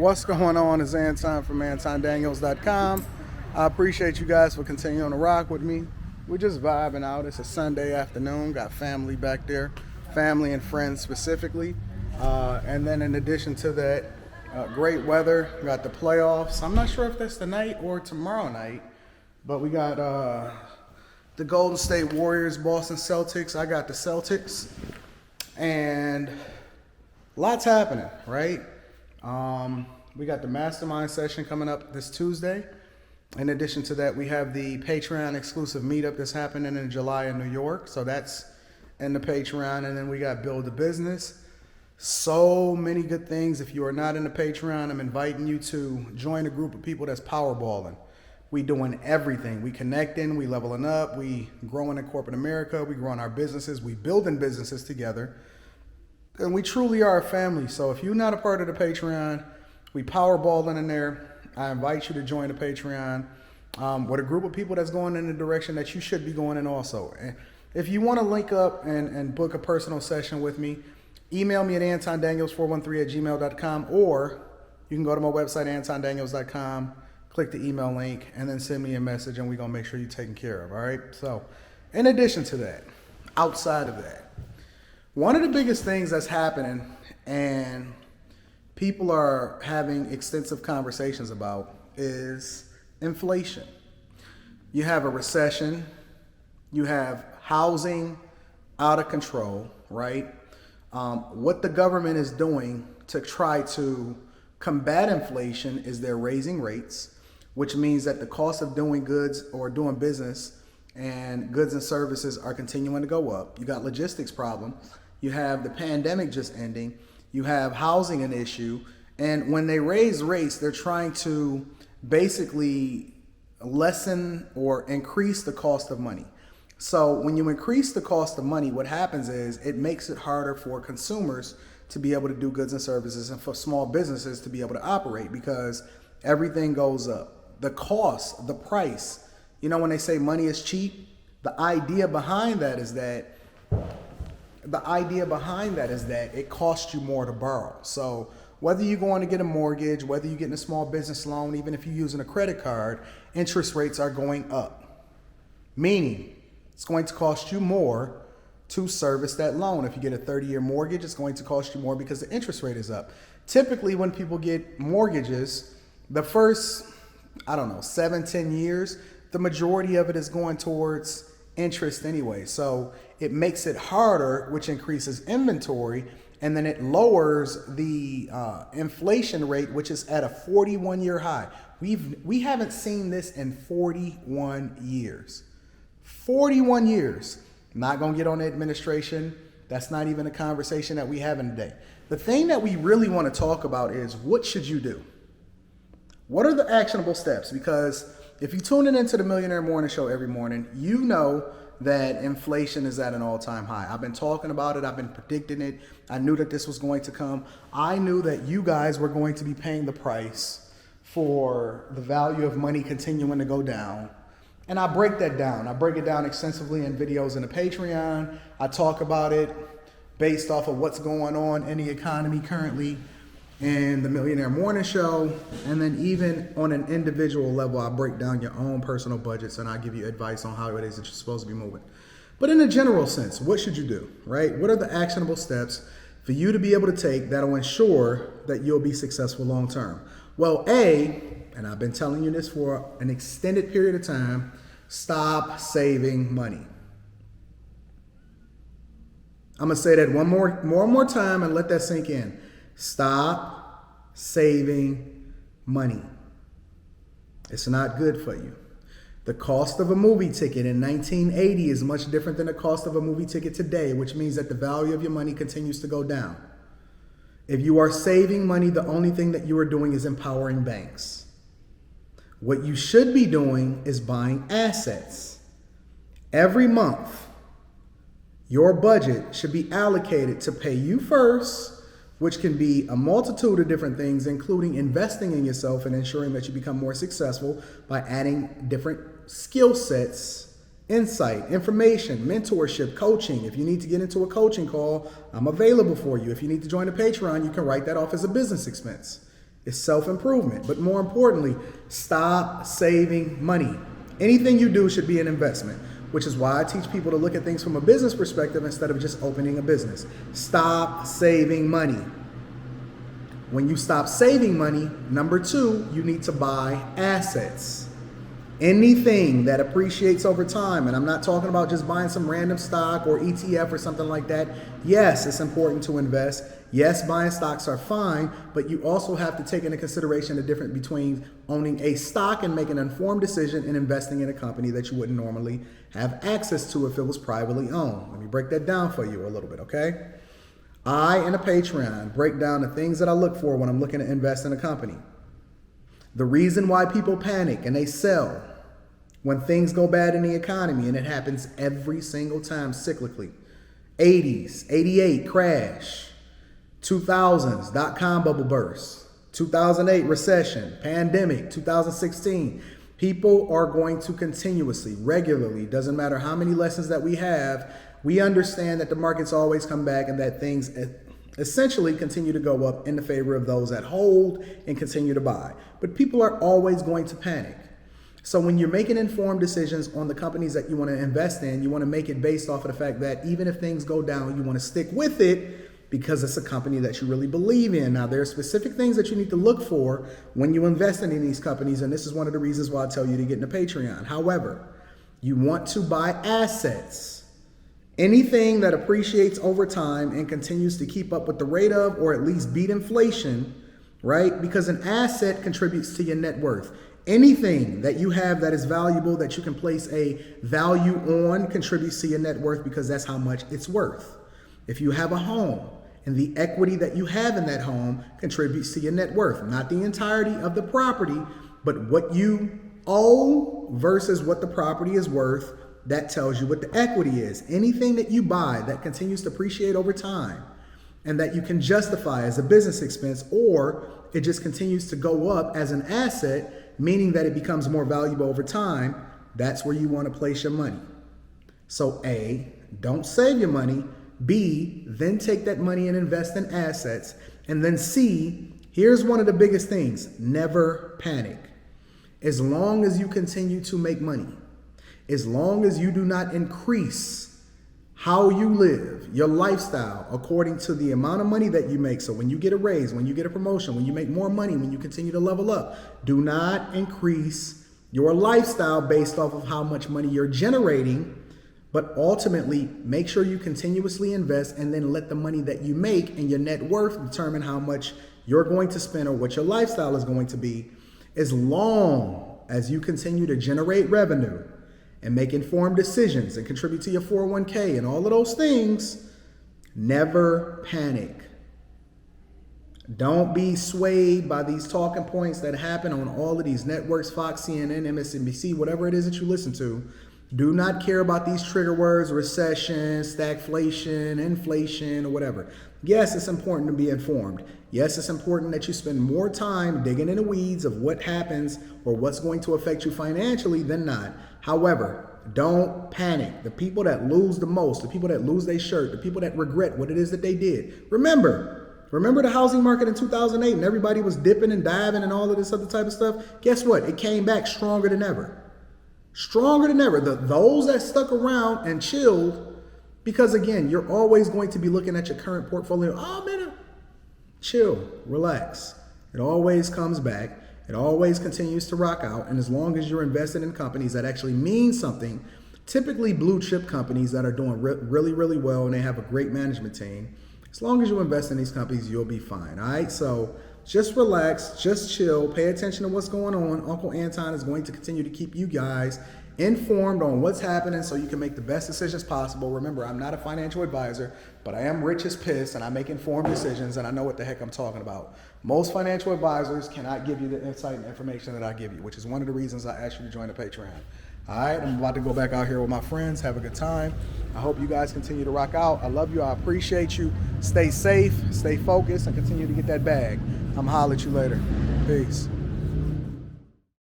What's going on? It's Anton from AntonDaniels.com. I appreciate you guys for continuing to rock with me. We're just vibing out. It's a Sunday afternoon. Got family back there, family and friends specifically. And then in addition to that, great weather. We got the playoffs. I'm not sure if that's tonight or tomorrow night, but we got the Golden State Warriors, Boston Celtics. I got the Celtics. And lots happening, right? We got the mastermind session coming up this Tuesday. In addition to that, we have the Patreon exclusive meetup that's happening in July in New York. So that's in the Patreon. And then we got Build a Business. So many good things. If you are not in the Patreon, I'm inviting you to join a group of people that's powerballing. We doing everything. We connecting, we leveling up, we growing in corporate America, we growing our businesses, we building businesses together. And we truly are a family. So if you're not a part of the Patreon, we powerballing in there. I invite you to join the Patreon with a group of people that's going in the direction that you should be going in also. And if you want to link up and book a personal session with me, email me at antondaniels413@gmail.com, or you can go to my website, antondaniels.com, click the email link, and then send me a message, and we're going to make sure you're taken care of, all right? So in addition to that, outside of that, one of the biggest things that's happening and people are having extensive conversations about is inflation. You have a recession, you have housing out of control, right? What the government is doing to try to combat inflation is they're raising rates, which means that the cost of doing goods or doing business and goods and services are continuing to go up. You got logistics problem. You have the pandemic just ending. You have housing an issue. And when they raise rates, they're trying to basically lessen or increase the cost of money. So when you increase the cost of money, what happens is it makes it harder for consumers to be able to do goods and services and for small businesses to be able to operate because everything goes up. The cost, the price, you know, when they say money is cheap, the idea behind that is that it costs you more to borrow. So whether you're going to get a mortgage, whether you're getting a small business loan, even if you're using a credit card, interest rates are going up. Meaning it's going to cost you more to service that loan. If you get a 30-year mortgage, it's going to cost you more because the interest rate is up. Typically when people get mortgages, the first, 7-10 years, the majority of it is going towards interest anyway. So it makes it harder, which increases inventory, and then it lowers the inflation rate, which is at a 41-year high. We haven't seen this in 41 years. 41 years. Not going to get on the administration. That's not even a conversation that we have today. The thing that we really want to talk about is what should you do? What are the actionable steps? Because if you're tuning into the Millionaire Morning Show every morning, you know that inflation is at an all-time high. I've been talking about it. I've been predicting it. I knew that this was going to come. I knew that you guys were going to be paying the price for the value of money continuing to go down. And I break that down. I break it down extensively in videos in the Patreon. I talk about it based off of what's going on in the economy currently in the Millionaire Morning Show. And then even on an individual level, I break down your own personal budgets and I give you advice on how it is that you're supposed to be moving. But in a general sense, what should you do, right? What are the actionable steps for you to be able to take that'll ensure that you'll be successful long term? Well, and I've been telling you this for an extended period of time, stop saving money. I'm going to say that one more time and let that sink in. Stop saving money. It's not good for you. The cost of a movie ticket in 1980 is much different than the cost of a movie ticket today, which means that the value of your money continues to go down. If you are saving money, the only thing that you are doing is empowering banks. What you should be doing is buying assets. Every month, your budget should be allocated to pay you first, which can be a multitude of different things, including investing in yourself and ensuring that you become more successful by adding different skill sets, insight, information, mentorship, coaching. If you need to get into a coaching call, I'm available for you. If you need to join the Patreon, you can write that off as a business expense. It's self-improvement. But more importantly, stop saving money. Anything you do should be an investment, which is why I teach people to look at things from a business perspective instead of just opening a business. Stop saving money. When you stop saving money, number two, you need to buy assets. Anything that appreciates over time, and I'm not talking about just buying some random stock or ETF or something like that. Yes, it's important to invest. Yes, buying stocks are fine, but you also have to take into consideration the difference between owning a stock and making an informed decision and investing in a company that you wouldn't normally have access to if it was privately owned. Let me break that down for you a little bit, okay? I, in a Patreon, break down the things that I look for when I'm looking to invest in a company. The reason why people panic and they sell when things go bad in the economy, and it happens every single time cyclically. 80s, 88 crash, 2000s, dot-com bubble burst, 2008 recession, pandemic, 2016. People are going to continuously, regularly, doesn't matter how many lessons that we have, we understand that the markets always come back and that things essentially continue to go up in the favor of those that hold and continue to buy. But people are always going to panic. So when you're making informed decisions on the companies that you want to invest in, you want to make it based off of the fact that even if things go down, you want to stick with it because it's a company that you really believe in. Now, there are specific things that you need to look for when you invest in these companies, and this is one of the reasons why I tell you to get into Patreon. However, you want to buy assets. Anything that appreciates over time and continues to keep up with the rate of, or at least beat inflation, right? Because an asset contributes to your net worth. Anything that you have that is valuable, that you can place a value on, contributes to your net worth because that's how much it's worth. If you have a home and the equity that you have in that home contributes to your net worth, not the entirety of the property, but what you owe versus what the property is worth, that tells you what the equity is. Anything that you buy that continues to appreciate over time and that you can justify as a business expense, or it just continues to go up as an asset, meaning that it becomes more valuable over time, that's where you want to place your money. So A, don't save your money. B, then take that money and invest in assets. And then C, here's one of the biggest things, never panic. As long as you continue to make money, as long as you do not increase how you live, your lifestyle, according to the amount of money that you make. So when you get a raise, when you get a promotion, when you make more money, when you continue to level up, do not increase your lifestyle based off of how much money you're generating, but ultimately make sure you continuously invest and then let the money that you make and your net worth determine how much you're going to spend or what your lifestyle is going to be. As long as you continue to generate revenue and make informed decisions and contribute to your 401k and all of those things, never panic. Don't be swayed by these talking points that happen on all of these networks, Fox, CNN, MSNBC, whatever it is that you listen to. Do not care about these trigger words, recession, stagflation, inflation, or whatever. Yes, it's important to be informed. Yes, it's important that you spend more time digging in the weeds of what happens or what's going to affect you financially than not. However, don't panic. The people that lose the most, the people that lose their shirt, the people that regret what it is that they did. Remember the housing market in 2008 and everybody was dipping and diving and all of this other type of stuff? Guess what? It came back stronger than ever. Stronger than ever. Those that stuck around and chilled, because again, you're always going to be looking at your current portfolio. Oh man, chill, relax. It always comes back. It always continues to rock out. And as long as you're invested in companies that actually mean something, typically blue chip companies that are doing really, really well and they have a great management team, as long as you invest in these companies, you'll be fine. All right. So just relax, just chill, pay attention to what's going on. Uncle Anton is going to continue to keep you guys informed on what's happening so you can make the best decisions possible. Remember, I'm not a financial advisor, but I am rich as piss and I make informed decisions and I know what the heck I'm talking about. Most financial advisors cannot give you the insight and information that I give you, which is one of the reasons I asked you to join the Patreon. All right, I'm about to go back out here with my friends, have a good time. I hope you guys continue to rock out. I love you, I appreciate you. Stay safe, stay focused, and continue to get that bag. I'm holler at you later. Peace.